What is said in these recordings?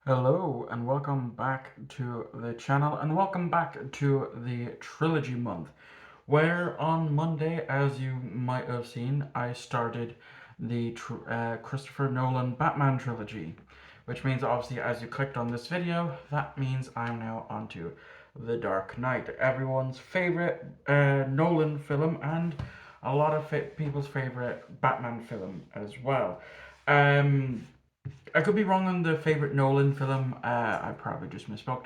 Hello and welcome back to the channel and welcome back to the Trilogy Month, where on Monday, as you might have seen, I started the Christopher Nolan Batman trilogy, which means obviously as you clicked on this video, that means I'm now onto The Dark Knight, everyone's favorite Nolan film and a lot of people's favorite Batman film as well. Um, I could be wrong on the favorite Nolan film. I probably just misspoke.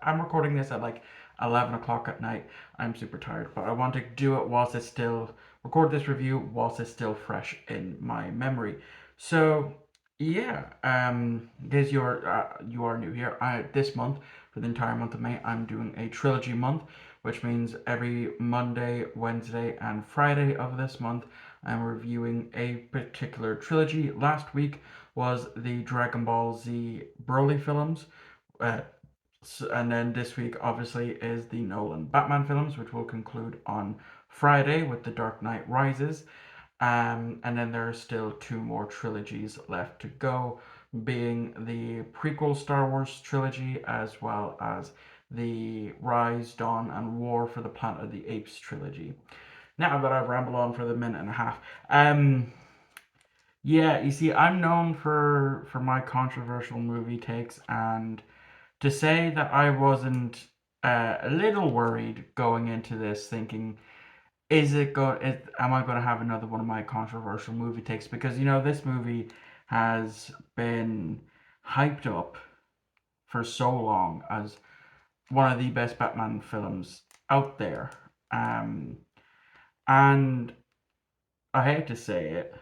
I'm recording this at like 11 o'clock at night. I'm super tired, but I want to do it whilst it's still record this review whilst it's still fresh in my memory. So yeah, in case you are new here, this month for the entire month of May, I'm doing a trilogy month, which means every Monday, Wednesday, and Friday of this month, I'm reviewing a particular trilogy. Last week was the Dragon Ball Z Broly films. Uh, and then this week, obviously, is the Nolan Batman films, which will conclude on Friday with The Dark Knight Rises. And then there are still two more trilogies left to go, being the prequel Star Wars trilogy as well as the Rise, Dawn, and War for the Planet of the Apes trilogy. Now that I've rambled on for the minute and a half, yeah, you see, I'm known for my controversial movie takes, and to say that I wasn't a little worried going into this, thinking, am I going to have another one of my controversial movie takes? Because this movie has been hyped up for so long as one of the best Batman films out there, um, and I hate to say it,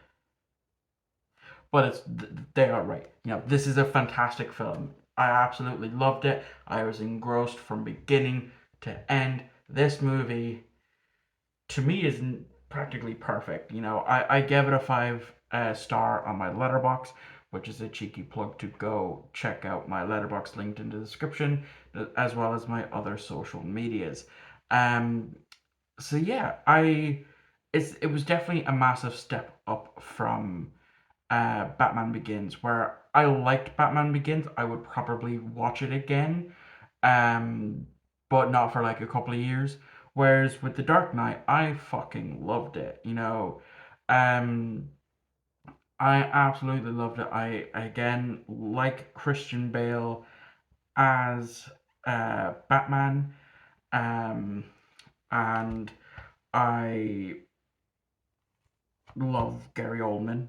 but they are right. This is a fantastic film. I absolutely loved it. I was engrossed from beginning to end. This movie, to me, is practically perfect. I gave it a five star on my letterbox, which is a cheeky plug to go check out my letterbox linked in the description, as well as my other social medias. Um, so yeah, it was definitely a massive step up from Batman Begins, where I liked Batman Begins. I would probably watch it again, um, but not for like a couple of years. Whereas with The Dark Knight, I fucking loved it. Um, I absolutely loved it. I again like Christian Bale as Batman, um, and I love Gary Oldman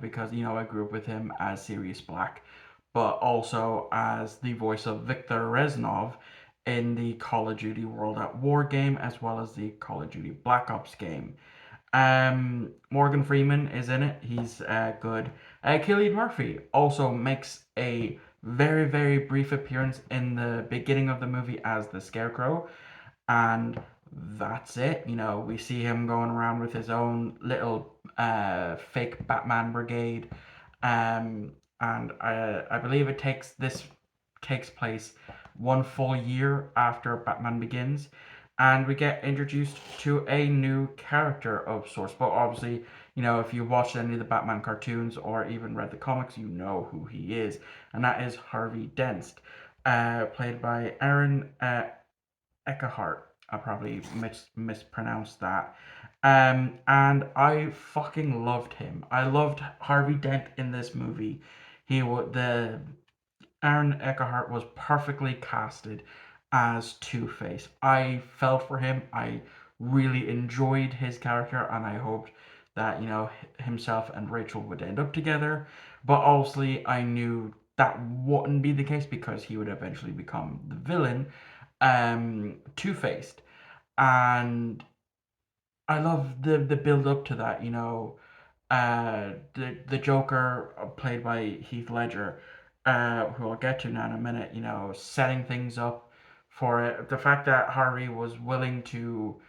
because I grew up with him as Sirius Black, but also as the voice of Viktor Reznov in the Call of Duty World at War game, as well as the Call of Duty Black Ops game. Morgan Freeman is in it. He's good. Cillian Murphy also makes a very, very brief appearance in the beginning of the movie as the Scarecrow, and that's it. We see him going around with his own little fake Batman brigade, and I believe this takes place one full year after Batman Begins, and we get introduced to a new character of sorts. But obviously, if you watched any of the Batman cartoons or even read the comics, you know who he is, and that is Harvey Dent, played by Aaron Eckhart. I probably mispronounced that. And I fucking loved him. I loved Harvey Dent in this movie. The Aaron Eckhart was perfectly casted as Two Face. I felt for him. I really enjoyed his character, and I hoped that himself and Rachel would end up together. But obviously, I knew that wouldn't be the case because he would eventually become the villain, Two Faced, and I love the build up to that. The Joker, played by Heath Ledger, who I'll get to now in a minute. Setting things up for it. The fact that Harvey was willing to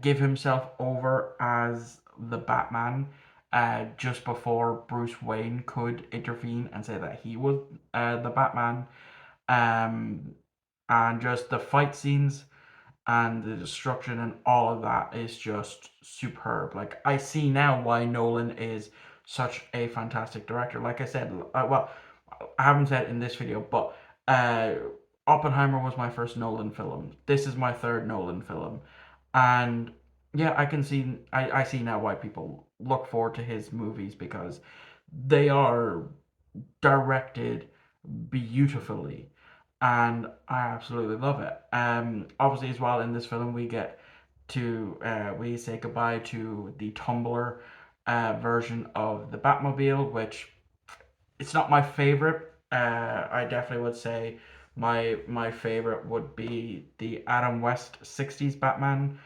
give himself over as the Batman. Just before Bruce Wayne could intervene and say that he was the Batman, um, and just the fight scenes and the destruction and all of that is just superb. Like, I see now why Nolan is such a fantastic director. Like I said, well, I haven't said it in this video, but uh, Oppenheimer was my first Nolan film. This is my third Nolan film, and yeah, I see now why people look forward to his movies because they are directed beautifully, and I absolutely love it. Obviously, as well in this film, we say goodbye to the Tumblr version of the Batmobile, which it's not my favorite. I definitely would say my favorite would be the Adam West '60s Batman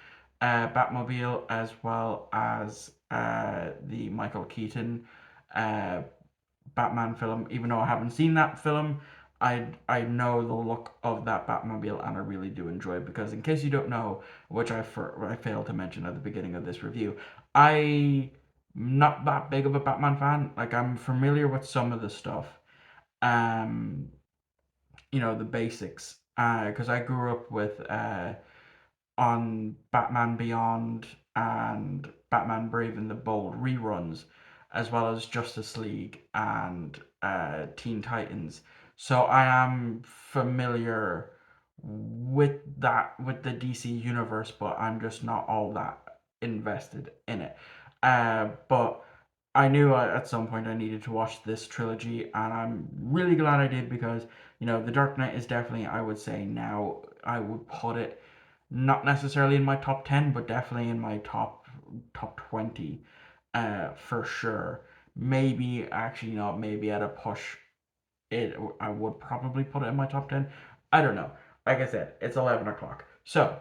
Batmobile, as well as the Michael Keaton uh, Batman film. Even though I haven't seen that film, I know the look of that Batmobile and I really do enjoy it because in case you don't know, which I failed to mention at the beginning of this review, I'm not that big of a Batman fan. Like I'm familiar with some of the stuff, um, the basics, because I grew up with on Batman Beyond and Batman Brave and the Bold reruns, as well as Justice League and Teen Titans. So I am familiar with the DC universe, but I'm just not all that invested in it. But I knew at some point I needed to watch this trilogy, and I'm really glad I did because The Dark Knight is definitely, I would say now, I would put it not necessarily in my top 10, but definitely in my top 20 for sure. Maybe actually not, maybe at a push it I would probably put it in my top 10. I don't know. Like I said, it's 11 o'clock. So,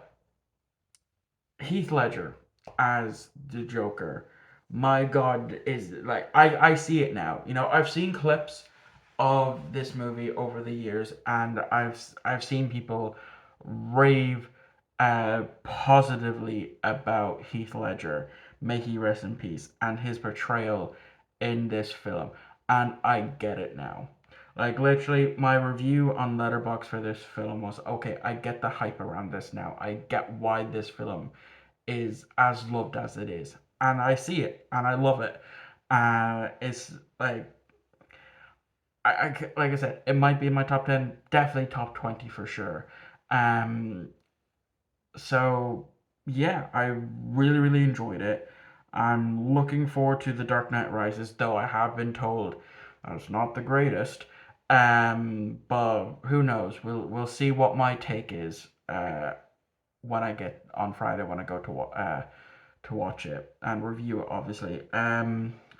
Heath Ledger as the Joker. My God, is like I see it now. I've seen clips of this movie over the years, and I've seen people rave positively about Heath Ledger, may he rest in peace, and his portrayal in this film, and I get it now. Like literally, my review on Letterboxd for this film was okay. I get the hype around this now. I get why this film is as loved as it is, and I see it, and I love it. It's like like I said, it might be in my top 10, definitely top 20 for sure. Um, so yeah, I really, really enjoyed it. I'm looking forward to The Dark Knight Rises, though I have been told that it's not the greatest. But who knows? We'll see what my take is when I get on Friday when I go to watch it and review it, obviously.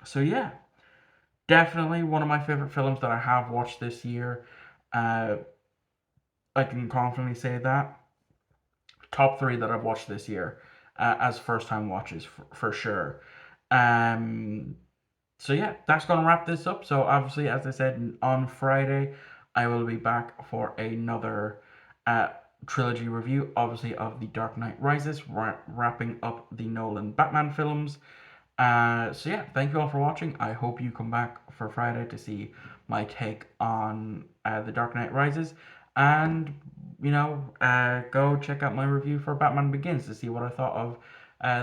So yeah, definitely one of my favorite films that I have watched this year. Uh, I can confidently say that. Top three that I've watched this year as first time watches for sure. Um, so yeah, that's gonna wrap this up. So obviously, as I said, on Friday, I will be back for another uh, trilogy review, obviously of The Dark Knight Rises, wrapping up the Nolan Batman films. So yeah, thank you all for watching. I hope you come back for Friday to see my take on The Dark Knight Rises, and go check out my review for Batman Begins to see what I thought of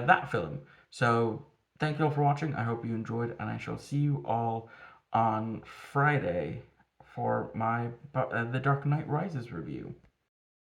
that film. So thank you all for watching. I hope you enjoyed, and I shall see you all on Friday for my The Dark Knight Rises review.